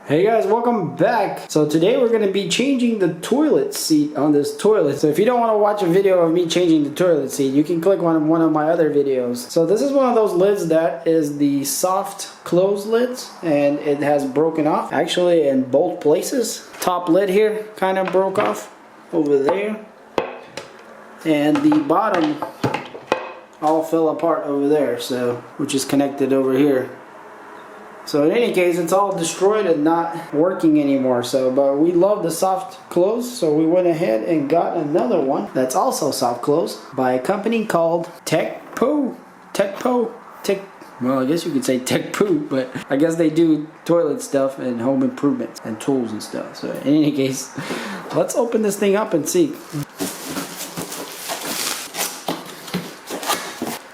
Hey guys, welcome back. So today we're going to be changing the toilet seat on this toilet. So if you don't want to watch a video of me changing the toilet seat, you can click on one of my other videos. So this is one of those lids that is the soft close lids, and it has broken off actually in both places. Top lid here kind of broke off over there, and the bottom all fell apart over there, so which is connected over here. So in any case, it's all destroyed and not working anymore. But we love the soft close, so we went ahead and got another one that's also soft close by a company called Teccpo. Well, I guess you could say Teccpo, but I guess they do toilet stuff and home improvements and tools and stuff. So in any case, let's open this thing up and see.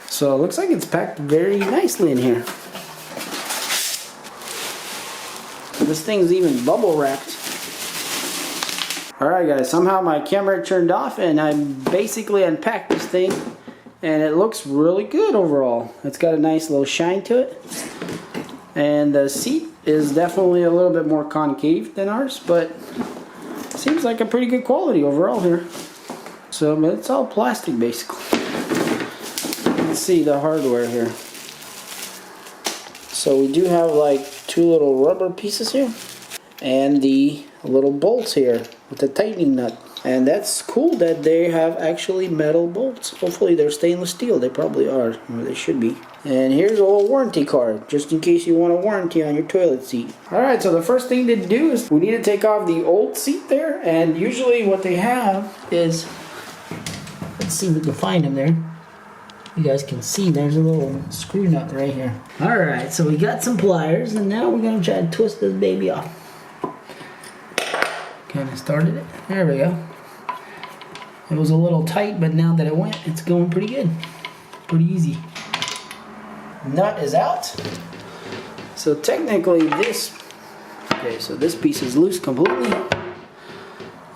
So it looks like it's packed very nicely in here. This thing's even bubble wrapped. Alright guys, somehow my camera turned off and I basically unpacked this thing, and it looks really good overall. It's got a nice little shine to it, and the seat is definitely a little bit more concave than ours, but seems like a pretty good quality overall here. So but it's all plastic basically. Let's see the hardware here. So we do have like two little rubber pieces here and the little bolts here with the tightening nut, and that's cool that they have actually metal bolts. Hopefully they're stainless steel. They probably are, or they should be. And here's a little warranty card just in case you want a warranty on your toilet seat. Alright, so the first thing to do is we need to take off the old seat there, and usually what they have is, let's see if we can find them there. You guys can see there's a little screw nut right here. Alright, so we got some pliers, and now we're going to try to twist this baby off. Kind of started it. There we go. It was a little tight, but now that it went, it's going pretty good. Pretty easy. Nut is out. So technically this, okay, so this piece is loose completely.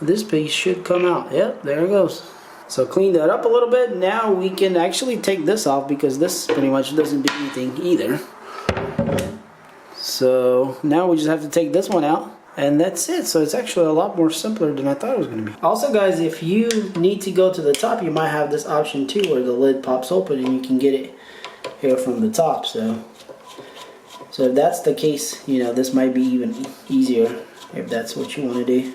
This piece should come out. Yep, there it goes. So clean that up a little bit. Now we can actually take this off because this pretty much doesn't do anything either. So now we just have to take this one out, and that's it. So it's actually a lot more simpler than I thought it was going to be. Also guys, if you need to go to the top, you might have this option too where the lid pops open and you can get it here from the top. So if that's the case, you know, this might be even easier if that's what you want to do.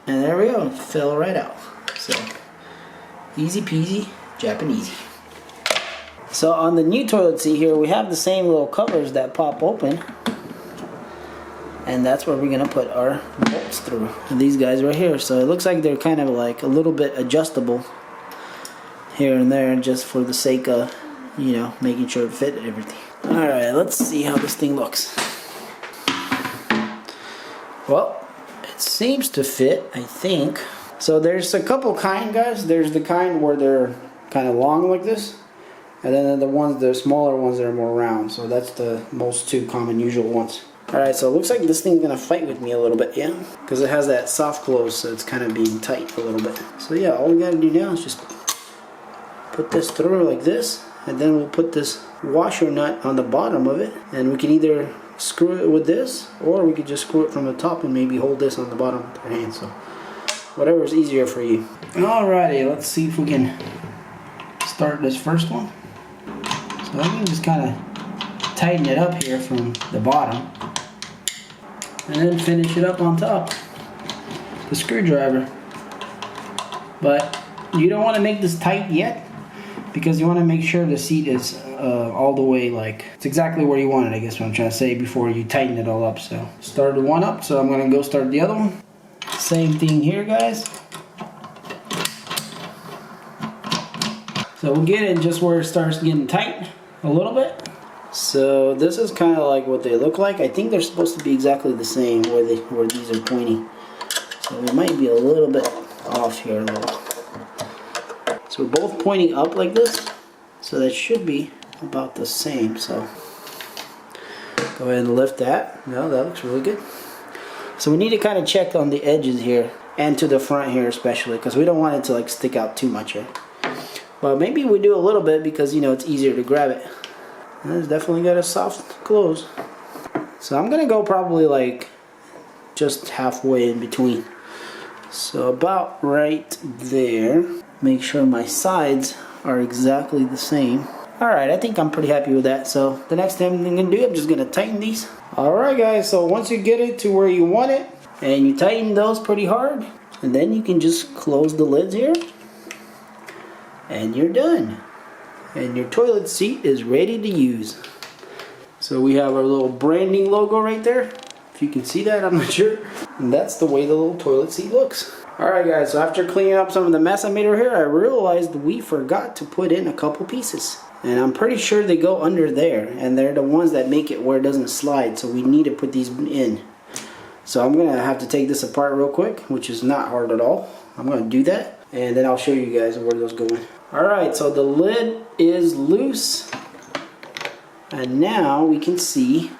And there we go, it fell right out. So, easy peasy, Japanese. So on the new toilet seat here, we have the same little covers that pop open, and that's where we're gonna put our bolts through. And these guys right here. So it looks like they're kind of like a little bit adjustable here and there, just for the sake of, you know, making sure it fit and everything. All right, let's see how this thing looks. Well, it seems to fit, I think. So there's a couple kind, guys. There's the kind where they're kind of long like this, and then the smaller ones that are more round. So that's the most two common usual ones. Alright, so it looks like this thing's gonna fight with me a little bit, yeah? Because it has that soft close, so it's kind of being tight a little bit. So yeah, all we gotta do now is just put this through like this, and then we'll put this washer nut on the bottom of it, and we can either screw it with this, or we could just screw it from the top and maybe hold this on the bottom with our hand. So whatever is easier for you. Alrighty, let's see if we can start this first one. So I can just kind of tighten it up here from the bottom, and then finish it up on top with the screwdriver. But you don't want to make this tight yet, because you want to make sure the seat is all the way, like, it's exactly where you want it, I guess what I'm trying to say, before you tighten it all up. So started one up, so I'm going to go start the other one. Same thing here, guys. So we'll get it just where it starts getting tight a little bit. So this is kind of like what they look like. I think they're supposed to be exactly the same where these are pointing. So we might be a little bit off here a little. So we're both pointing up like this. So that should be about the same. So go ahead and lift that. No, that looks really good. So we need to kind of check on the edges here and to the front here especially, because we don't want it to like stick out too much here. Well, maybe we do a little bit because, you know, it's easier to grab it. And it's definitely got a soft close. So I'm gonna go probably like just halfway in between. So about right there. Make sure my sides are exactly the same. Alright, I think I'm pretty happy with that. So the next thing I'm gonna do, I'm just gonna tighten these. Alright guys, so once you get it to where you want it, and you tighten those pretty hard, and then you can just close the lids here, and you're done. And your toilet seat is ready to use. So we have our little branding logo right there. If you can see that, I'm not sure. And that's the way the little toilet seat looks. Alright guys, so after cleaning up some of the mess I made over here, I realized we forgot to put in a couple pieces. And I'm pretty sure they go under there, and they're the ones that make it where it doesn't slide, so we need to put these in. So I'm gonna have to take this apart real quick, which is not hard at all. I'm gonna do that, and then I'll show you guys where those go in. Alright, so the lid is loose, and now we can see.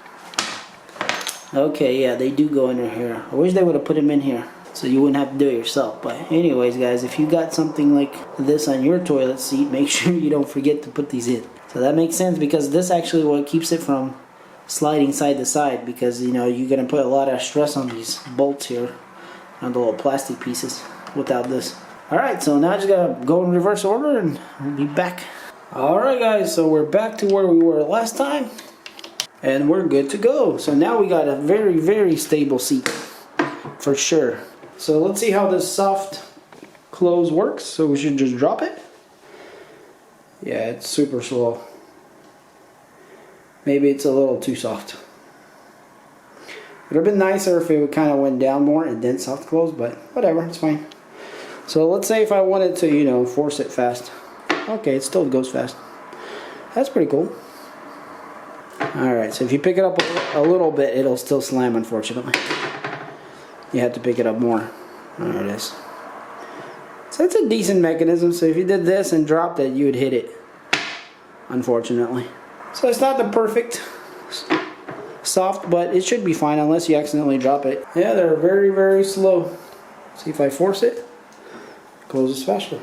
Okay, yeah, they do go under here. I wish they would have put them in here, so you wouldn't have to do it yourself. But anyways guys, if you got something like this on your toilet seat, make sure you don't forget to put these in. So that makes sense, because this actually what keeps it from sliding side to side, because you know you're gonna put a lot of stress on these bolts here, on the little plastic pieces without this. Alright, so now I just gotta go in reverse order and we'll be back. Alright guys, so we're back to where we were last time, and we're good to go. So now we got a very, very stable seat for sure. So let's see how this soft close works. So we should just drop it. Yeah, it's super slow. Maybe it's a little too soft. It would have been nicer if it kind of went down more and then soft close, but whatever, it's fine. So let's say if I wanted to, you know, force it fast. Okay, it still goes fast. That's pretty cool. Alright, so if you pick it up a little bit, it'll still slam, unfortunately. You have to pick it up more. There it is. So it's a decent mechanism. So if you did this and dropped it, you would hit it, unfortunately. So it's not the perfect soft, but it should be fine unless you accidentally drop it. Yeah, they're very, very slow. See if I force it, it closes faster.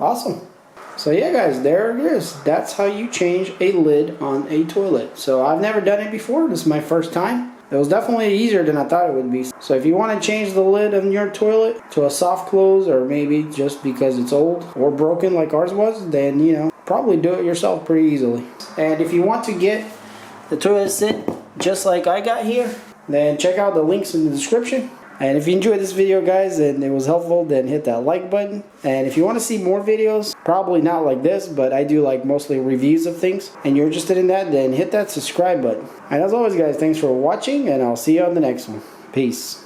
Awesome. So yeah guys, there it is. That's how you change a lid on a toilet. So I've never done it before. This is my first time. It was definitely easier than I thought it would be. So if you want to change the lid on your toilet to a soft close, or maybe just because it's old or broken like ours was, then you know, probably do it yourself pretty easily. And if you want to get the toilet seat just like I got here, then check out the links in the description. And if you enjoyed this video guys and it was helpful, then hit that like button. And if you want to see more videos, probably not like this, but I do like mostly reviews of things, and you're interested in that, then hit that subscribe button. And as always guys, thanks for watching, and I'll see you on the next one. Peace.